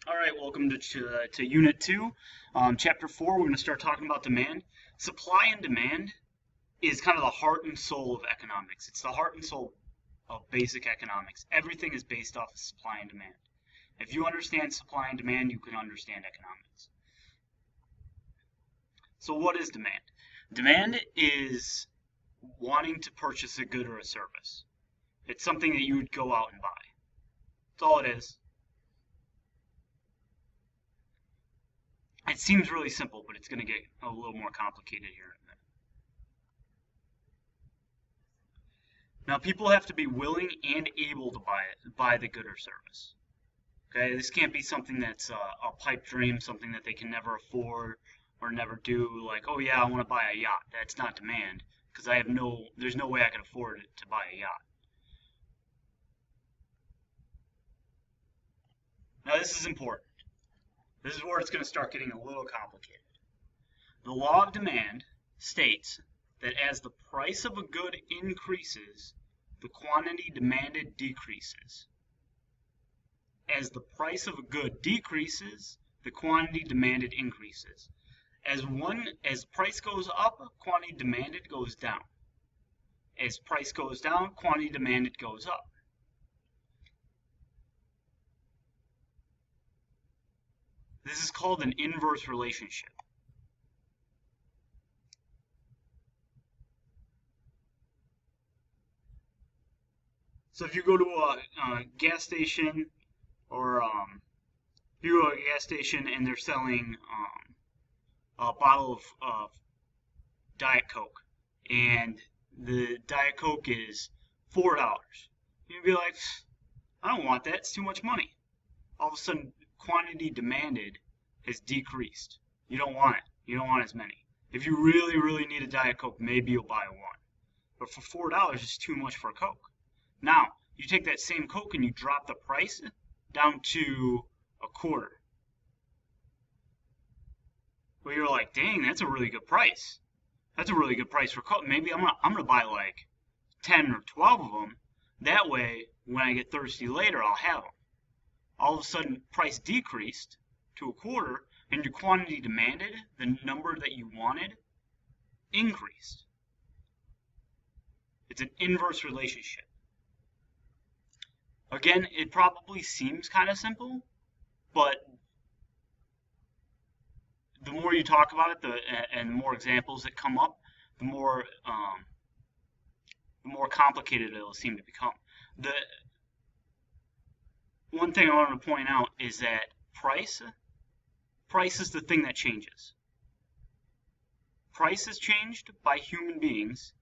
All right, welcome to Unit 2, Chapter 4. We're going to start talking about demand. Supply and demand is kind of the heart and soul of economics. It's the heart and soul of basic economics. Everything is based off of supply and demand. If you understand supply and demand, you can understand economics. So what is demand? Demand is wanting to purchase a good or a service. It's something that you would go out and buy. That's all it is. It seems really simple, but it's going to get a little more complicated here in a minute. Now, people have to be willing and able to buy the good or service. Okay, this can't be something that's a pipe dream, something that they can never afford or never do. Like, oh yeah, I want to buy a yacht. That's not demand because there's no way I can afford it to buy a yacht. Now, this is important. This is where it's going to start getting a little complicated. The law of demand states that as the price of a good increases, the quantity demanded decreases. As the price of a good decreases, the quantity demanded increases. As price goes up, quantity demanded goes down. As price goes down, quantity demanded goes up. This is called an inverse relationship. So if you go to a gas station, or if you go to a gas station and they're selling a bottle of Diet Coke, and the Diet Coke is $4, you'd be like, I don't want that. It's too much money. All of a sudden, quantity demanded has decreased. You don't want it. You don't want as many. If you really, really need a Diet Coke, maybe you'll buy one. But for $4, it's too much for a Coke. Now, you take that same Coke and you drop the price down to a quarter. Well, you're like, dang, that's a really good price. That's a really good price for Coke. Maybe I'm gonna buy like 10 or 12 of them. That way, when I get thirsty later, I'll have them. All of a sudden, price decreased to a quarter, and your quantity demanded, the number that you wanted, increased. It's an inverse relationship. Again, it probably seems kind of simple, but the more you talk about it, and the more examples that come up, the more complicated it'll seem to become. The one thing I want to point out is that price is the thing that changes. Price is changed by human beings,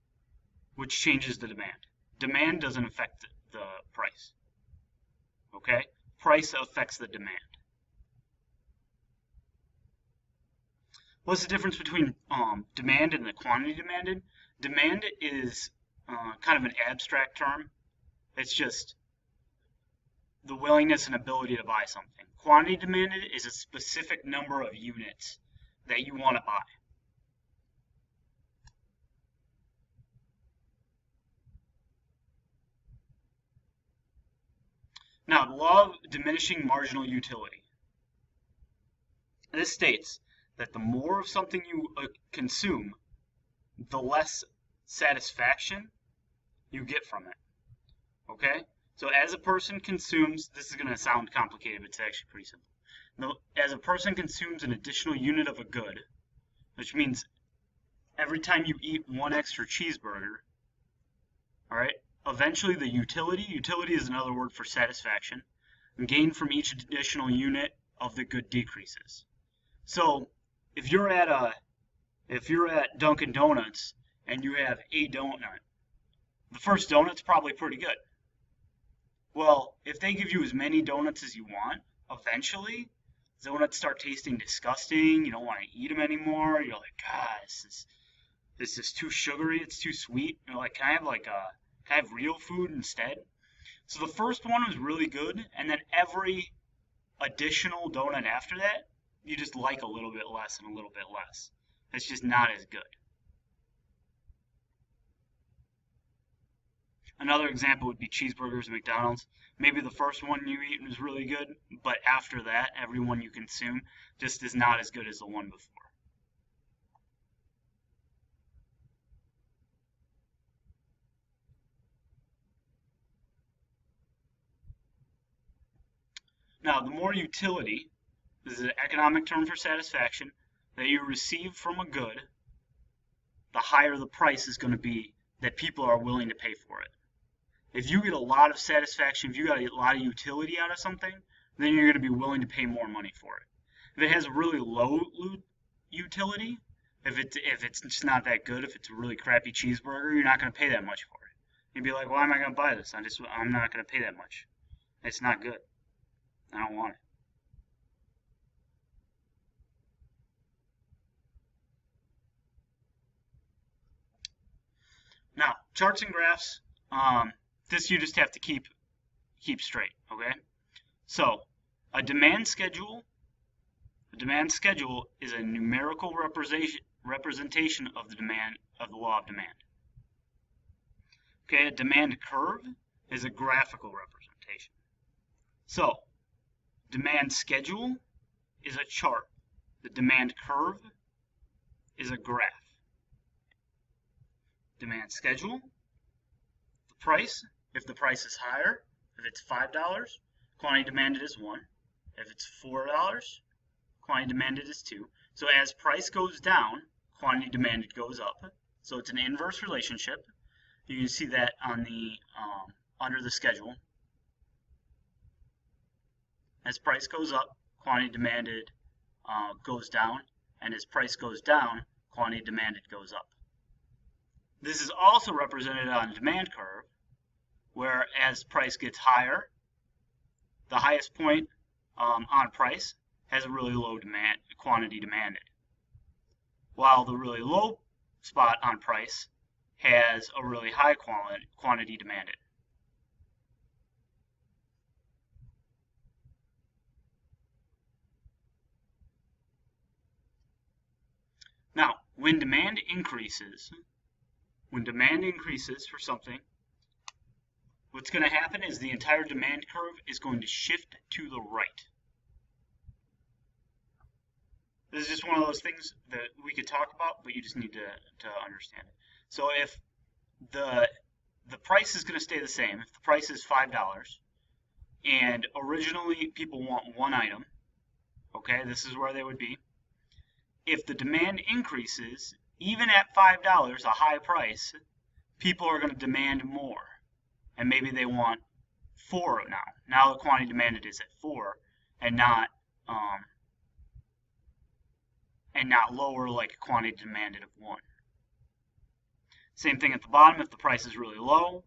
which changes the demand. Demand doesn't affect the price. Okay? Price affects the demand. What's the difference between demand and the quantity demanded? Demand is kind of an abstract term. It's just the willingness and ability to buy something. Quantity demanded is a specific number of units that you want to buy. Now, the law of diminishing marginal utility. This states that the more of something you consume, the less satisfaction you get from it. Okay? So as a person consumes, this is going to sound complicated, but it's actually pretty simple. As a person consumes an additional unit of a good, which means every time you eat one extra cheeseburger, all right, eventually the utility is another word for satisfaction, gain from each additional unit of the good decreases. So if you're at Dunkin' Donuts and you have a donut, the first donut's probably pretty good. Well, if they give you as many donuts as you want, eventually, donuts start tasting disgusting. You don't want to eat them anymore. You're like, God, this is too sugary. It's too sweet. You're like, can I have real food instead? So the first one was really good, and then every additional donut after that, you just like a little bit less and a little bit less. It's just not as good. Another example would be cheeseburgers at McDonald's. Maybe the first one you eat is really good, but after that, every one you consume just is not as good as the one before. Now, the more utility, this is an economic term for satisfaction, that you receive from a good, the higher the price is going to be that people are willing to pay for it. If you get a lot of satisfaction, if you got a lot of utility out of something, then you're going to be willing to pay more money for it. If it has really low utility, if it's just not that good, if it's a really crappy cheeseburger, you're not going to pay that much for it. You'd be like, why am I going to buy this? I'm not going to pay that much. It's not good. I don't want it. Now, charts and graphs, this you just have to keep straight, okay? So, a demand schedule is a numerical representation of the demand of the law of demand. Okay, a demand curve is a graphical representation. So, demand schedule is a chart. The demand curve is a graph. Demand schedule, the price, if the price is higher, if it's $5, quantity demanded is 1. If it's $4, quantity demanded is 2. So as price goes down, quantity demanded goes up. So it's an inverse relationship. You can see that on the under the schedule. As price goes up, quantity demanded goes down, and as price goes down, quantity demanded goes up. This is also represented on a demand curve, where as price gets higher, the highest point on price has a really low quantity demanded, while the really low spot on price has a really high quantity demanded. Now, when demand increases for something, what's going to happen is the entire demand curve is going to shift to the right. This is just one of those things that we could talk about, but you just need to understand it. So if the price is going to stay the same, if the price is $5, and originally people want one item, okay, this is where they would be. If the demand increases, even at $5, a high price, people are going to demand more. And maybe they want 4 now. Now the quantity demanded is at 4 and not lower like a quantity demanded of 1. Same thing at the bottom. If the price is really low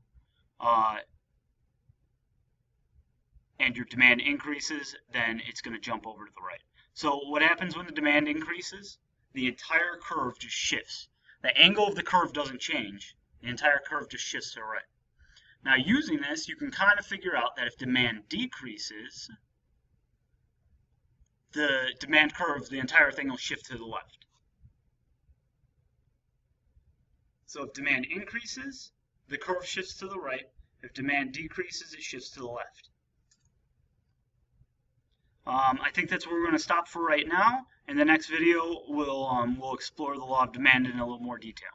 and your demand increases, then it's going to jump over to the right. So what happens when the demand increases? The entire curve just shifts. The angle of the curve doesn't change. The entire curve just shifts to the right. Now, using this, you can kind of figure out that if demand decreases, the demand curve, the entire thing will shift to the left. So if demand increases, the curve shifts to the right. If demand decreases, it shifts to the left. I think that's where we're going to stop for right now. In the next video, we'll explore the law of demand in a little more detail.